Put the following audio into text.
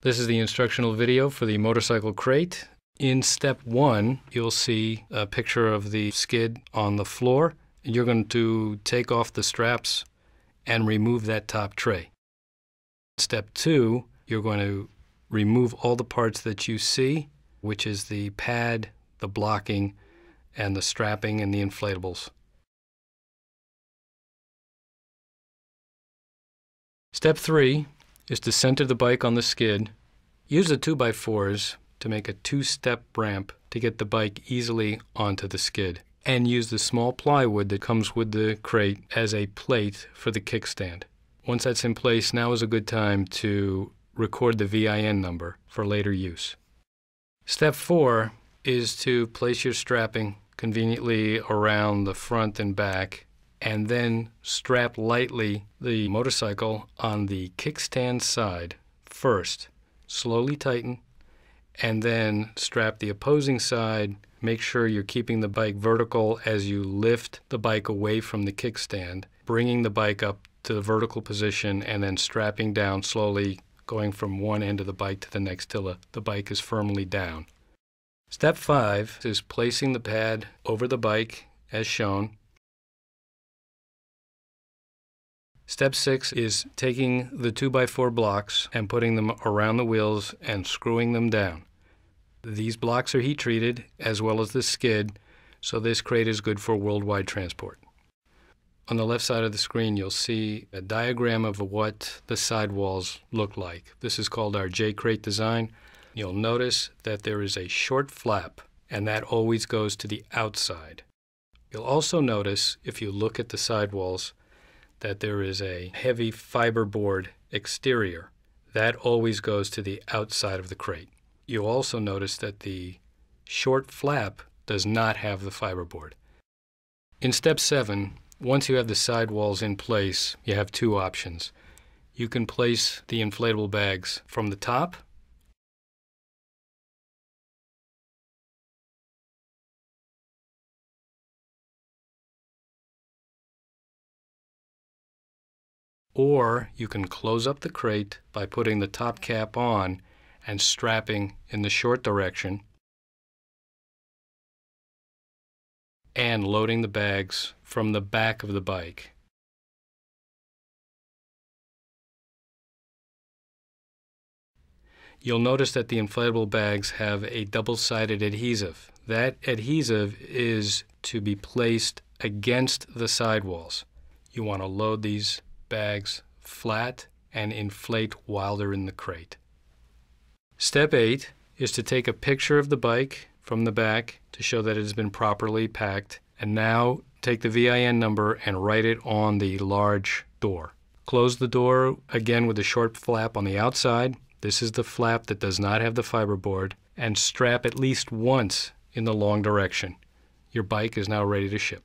This is the instructional video for the motorcycle crate. In step 1, you'll see a picture of the skid on the floor. You're going to take off the straps and remove that top tray. Step 2, you're going to remove all the parts that you see, which is the pad, the blocking, and the strapping and the inflatables. Step 3 is to center the bike on the skid. Use the 2x4s to make a 2-step ramp to get the bike easily onto the skid. And use the small plywood that comes with the crate as a plate for the kickstand. Once that's in place, now is a good time to record the VIN number for later use. Step 4 is to place your strapping conveniently around the front and back, and then strap lightly the motorcycle on the kickstand side first. Slowly tighten, and then strap the opposing side. Make sure you're keeping the bike vertical as you lift the bike away from the kickstand, bringing the bike up to the vertical position and then strapping down slowly, going from one end of the bike to the next till the bike is firmly down. Step 5 is placing the pad over the bike as shown. Step 6 is taking the 2x4 blocks and putting them around the wheels and screwing them down. These blocks are heat treated as well as the skid, so this crate is good for worldwide transport. On the left side of the screen you'll see a diagram of what the sidewalls look like. This is called our J-crate design. You'll notice that there is a short flap, and that always goes to the outside. You'll also notice, if you look at the sidewalls, that there is a heavy fiberboard exterior. That always goes to the outside of the crate. You'll also notice that the short flap does not have the fiberboard. In step 7, once you have the sidewalls in place, you have two options. You can place the inflatable bags from the top, or you can close up the crate by putting the top cap on and strapping in the short direction and loading the bags from the back of the bike. You'll notice that the inflatable bags have a double-sided adhesive. That adhesive is to be placed against the sidewalls. You want to load these bags flat and inflate while they're in the crate. Step 8 is to take a picture of the bike from the back to show that it has been properly packed, and now take the VIN number and write it on the large door. Close the door again with a short flap on the outside. This is the flap that does not have the fiberboard, and strap at least once in the long direction. Your bike is now ready to ship.